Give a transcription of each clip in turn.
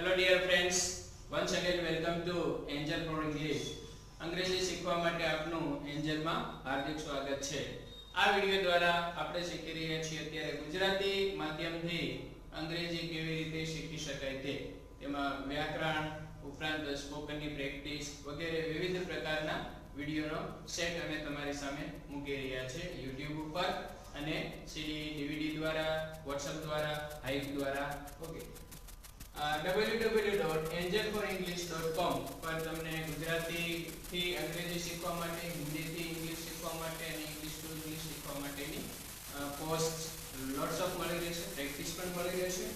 Hello dear friends, once again welcome to Angel for English. અંગ્રેજી શીખવા માટે આપનું એન્જલમાં હાર્દિક સ્વાગત છે. આ વિડિયો દ્વારા આપણે શીખી રહ્યા છીએ અત્યારે ગુજરાતી માધ્યમથી અંગ્રેજી કેવી રીતે શીખી શકાય તે. તેમાં વ્યાકરણ ઉપરાંત સ્પોકનની પ્રેક્ટિસ વગેરે વિવિધ પ્રકારના વિડિયોનો સેટ અમે તમારી સામે મૂકી રહ્યા છે YouTube ઉપર અને CD DVD દ્વારા, WhatsApp દ્વારા, હાઈપ દ્વારા. ઓકે. www.angelforenglish.com પર તમને ગુજરાતીથી અંગ્રેજી શીખવા માટે, હિન્દીથી ઇંગ્લિશ શીખવા માટે અને ઇંગ્લિશ ટુ ઇંગ્લિશ શીખવા માટેની પોસ્ટ લોટ્સ ઓફ મળી રહેશે, પ્રેક્ટિસ પણ મળી રહેશે.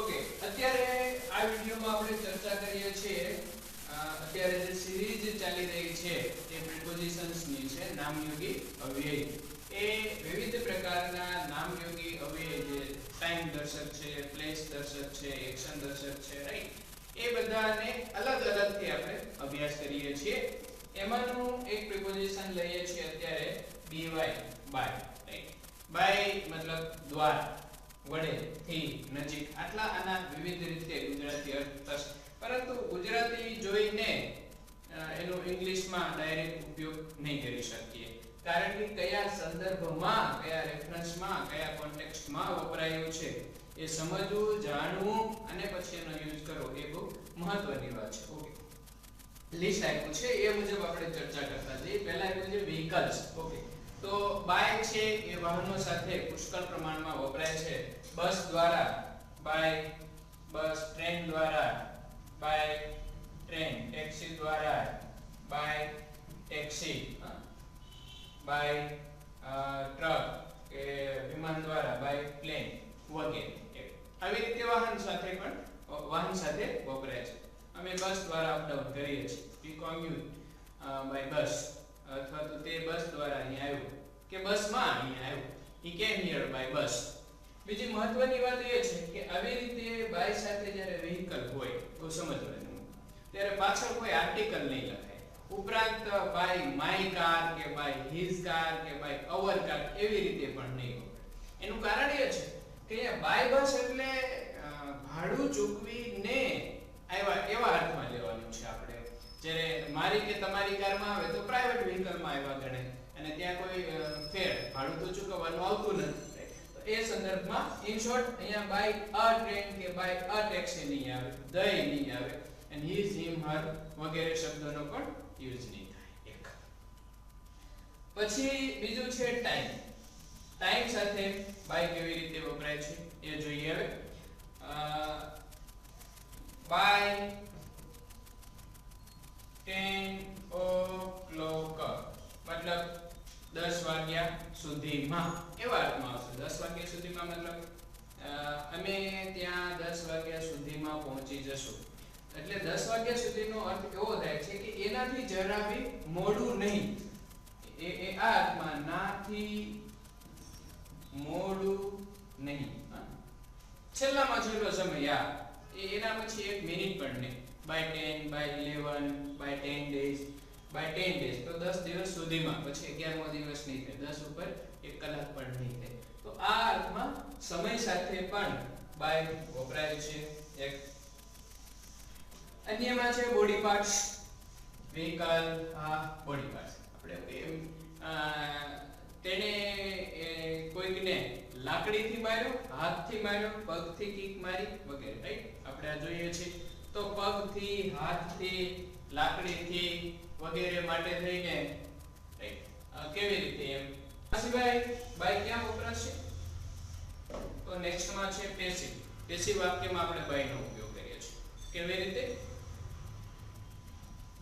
ઓકે, અત્યારે આ વિડિયોમાં આપણે ચર્ચા કરીએ છીએ અત્યારે જે સિરીઝ ચાલી રહી છે એ પ્રિપોઝિશન્સની છે, નામયોગી અવ્યય. એ વિવિધ પ્રકારના નામયોગી અવ્યય જે ટાઈમ દર્શક છે, પ્લેસ દર્શક છે, એક્શન દર્શક છે, રાઈટ, એ બધાને અલગ અલગથી આપણે અભ્યાસ કરીએ છીએ. એમાંનું એક પ્રિપોઝિશન લઈએ છીએ અત્યારે by, રાઈટ. by મતલબ દ્વારા, વડે, થી, નજીક. આટલા આના વિવિધ રીતે ગુજરાતી અર્થ થશે, પરંતુ ગુજરાતી જોઈને એનો ઇંગ્લિશમાં ડાયરેક્ટ ઉપયોગ નહીં કરી શકીએ, કારણ કે કયા સંદર્ભમાં, કયા રેફરન્સમાં, કયા કોન્ટેક્સ્ટમાં વપરાયું છે એ સમજવું, જાણવું અને પછી એનો યુઝ કરવો એ બહુ મહત્વની વાત છે. ઓકે, લિસ્ટ આપ્યું છે એ મુજબ આપણે ચર્ચા કરતા જઈએ. પહેલા આપ્યું છે vehicles. ઓકે, તો બાય છે એ વાહનો સાથે પુષ્કળ પ્રમાણમાં વપરાય છે. બસ દ્વારા, બાય બસ. ટ્રેન દ્વારા, બાય ટ્રેન. ટેક્સી દ્વારા, બાય ટેક્સી. બાય ટ્રક કે વિમાન દ્વારા, બાય પ્લેન વગેરે. આવી રીતે વાહન સાથે વપરાય છે. અમે બસ દ્વારા અપડાઉન કરીએ છીએ. વી કોમ્યુટ બાય બસ, અથવા તો તે બસ દ્વારા અહીં આવ્યો કે બસમાં અહીં આવ્યો. હી કેમ હિયર બાય બસ. બીજી મહત્વની વાત એ છે કે આવી રીતે બાય સાથે જ્યારે વ્હીકલ હોય તો સમજવાનું, ત્યારે પાછળ કોઈ આર્ટિકલ નહીં લખાય. ઉપરાંત બાય માય કાર કે બાય હિઝ કાર કે બાય અવર કાર એવી રીતે પણ નહીં હોય. એનું કારણ એ છે કે બાય બસ એટલે ભાડું ચૂકવીને આવ્યા એવા અર્થમાં લેવાનું છે આપણે. જ્યારે મારી કે તમારી કારમાં આવે તો પ્રાઇવેટ વ્હીકલમાં આવ્યા ગણે, અને ત્યાં કોઈ ભાડું તો ચૂકવવાનું આવતું નથી. તો એ સંદર્ભમાં ઇન શોર્ટ અહીંયા બાય અ ટ્રેન કે બાય અ ટેક્સી નહીં આવે, દય નહીં આવે, અને હિઝ, હિમ, હર વગેરે શબ્દોનો પણ યુઝ નહીં થાય. એક પછી બીજું છે ટાઈમ. ટાઈમ સાથે બાય કેવી રીતે વપરાય છે એ જોઈએ હવે. બાય 10 o'clock મતલબ 10 વાગ્યા સુધીમાં, એવા અર્થમાં આવશે. 10 વાગ્યા સુધીમાં મતલબ અમે ત્યાં 10 વાગ્યા સુધીમાં પહોંચી જશું. એટલે 10 વાગ્યા સુધીનો અર્થ એવો થાય છે કે એનાથી જરા બી મોડું નહીં. એ આ અર્થમાં નાથી મોડું નહીં. છેલ્લામાં છેલ્લો સમય, એના પછી 1 મિનિટ પણ નહીં. By 10, by 11, by 10 days, by 10 days તો 10 દિવસ સુધીમાં. પછી 11મો દિવસ નહીં થાય, 10 ઉપર 1 કલાક પણ નહીં થાય. તો આ અર્થમાં સમય સાથે પણ બાય વપરાય છે. એક અન્યમાં છે body parts. Vehicle, body parts. આપણે તેને કોઈકને લાકડીથી માર્યો, હાથથી માર્યો, પગથી કિક મારી વગેરે, રાઈટ. આપણે આ જોઈએ છીએ. તો પગથી, હાથથી, લાકડીથી વગેરે માટે થઈને, રાઈટ, કેવી રીતે એમ. આ સિવાય બાય ક્યાં વપરાશે? તો નેક્સ્ટમાં છે પેસિવ. પેસિવ વાક્યમાં આપણે બાયનો ઉપયોગ કરીએ છીએ. કેવી રીતે?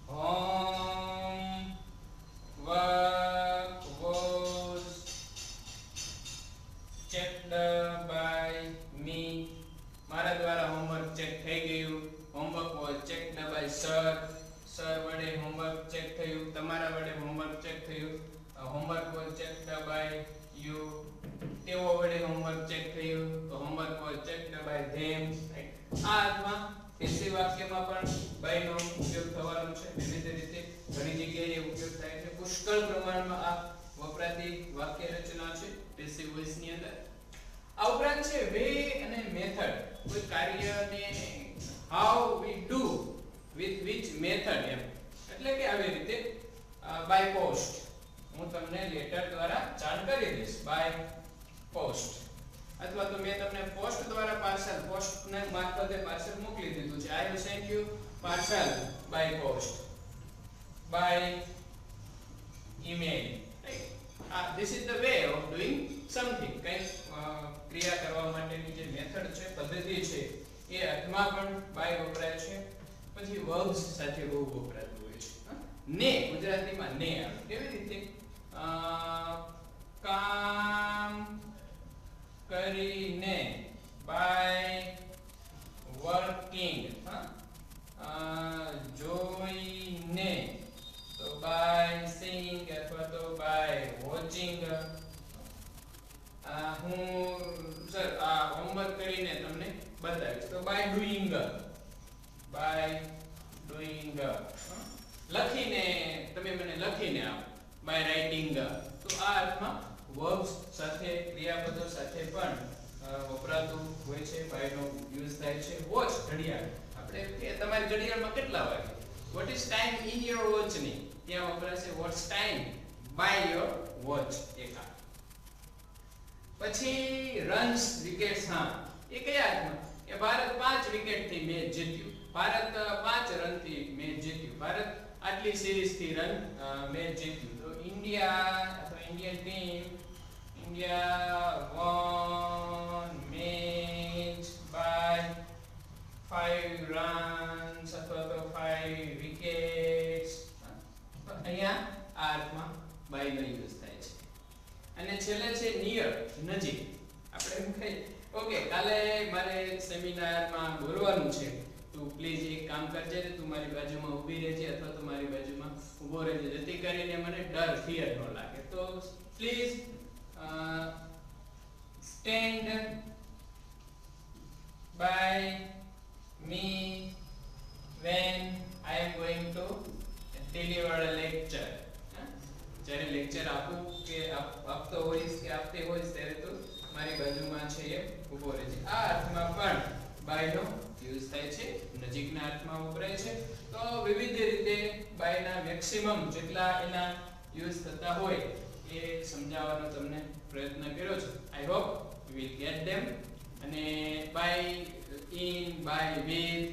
Homework was checked by me. મારા દ્વારા હોમવર્ક ચેક થઈ ગયું. Homework was checked by sir. Sir વડે હોમવર્ક ચેક થયું. તમારા વડે હોમવર્ક ચેક થયું. Homework was checked by you. તેઓ વડે હોમવર્ક ચેક થયું. તો homework was checked by them. આ અર્થમાં પેસિવ વાક્યમાં પણ બાયનો ઉપયોગ થવાનો છે. વિવિધ રીતે ઘણી જગ્યાએ ઉપયોગ થાય છે. પુષ્કળ પ્રમાણમાં આ વપરાતી વાક્ય રચના છે પેસિવ વોઇસની અંદર. આ ઉપરાંત છે વે અને મેથડ. કોઈ કાર્યને how we do with which method એમ એટલે કે આવી રીતે by post હું તમને લેટર દ્વારા જાણ કરી દઈશ by post અથવા તો મેં તમને પોસ્ટ દ્વારા પાર્સલ પોસ્ટ ને મારફતે પાર્સલ મોકલી દીધું છે I have sent you parcel by post by email right this is the way of doing something કઈ ક્રિયા કરવા માટેની જે મેથડ છે પદ્ધતિ છે એ અર્થમાં પણ by વપરાય છે પછી verbs સાથે બહુ વપરાતું હોય છે ને ગુજરાતીમાં ને આવે કેવી રીતે કામ કરીને by working જોઈને તો by seeing અથવા તો by watching હું સર આ હોમવર્ક કરીને તમને બતાવીશ તો by doing લખીને તમે મને લખીને આપો by writing તો આ અર્થમાં verbs સાથે ક્રિયાપદો સાથે પણ વપરાતું હોય છે by નો યુઝ થાય છે વોચ ઘડિયાળ આપણે કે તમારી ઘડિયાળમાં કેટલા વાગે what is time in your watch ની ત્યાં વપરાશે what's time by your watch એકા પછી રન્સ વિકેટ્સ હા એ કયા અર્થમાં એ ભારત 5 વિકેટથી મેચ જીત્યું ભારત 5 રનથી મેચ જીત્યું ભારત આટલી સિરીઝથી રન મેચ જીત્યું તો ઇન્ડિયા અથવા Indian team India won match by 5 runs અથવા તો 5 wickets અહીંયા આ અર્થમાં by નો યુઝ થાય છે અને છેલ્લે છે near નજીક આપણે એમ કહીએ ઓકે કાલે મારે સેમિનારમાં બોલવાનું છે તું પ્લીઝ એક કામ કરજે ને તું મારી બાજુમાં ઊભી રહેજે અથવા તો મારી બાજુમાં ઊભો રહેજે જેથી કરીને મને ડર ફિયર ન લાગે તો please stand by me when I am going to deliver a lecture જ્યારે લેક્ચર આપું કે આપતો હોઈશ કે આપતે હોઈશ ત્યારે તો મારી બાજુમાં છે એ ઊભો રહેજે આ અર્થમાં પણ by નો યુઝ થાય છે નજીકના અર્થમાં વપરાય છે તો વિવિધ રીતે by ના મેક્સિમમ જેટલા એના યુઝ થતા હોય એ સમજાવવાનો તમને પ્રયત્ન કર્યો છે I hope you will get them અને by in by with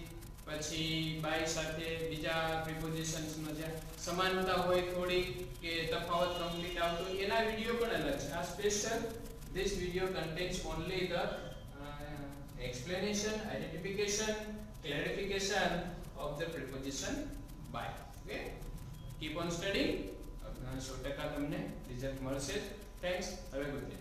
પછી by સાથે બીજા પ્રિપોઝિશન્સમાં જે સમાનતા હોય થોડી કે તફાવત કમ્પ્લીટ આવતો એના વિડિયો પણ અલગ છે આ special this video contains only the explanation identification clarification of the preposition by okay keep on studying 100% તમને રિઝલ્ટ મળશે થેન્ક્સ હવે ગુડ ડે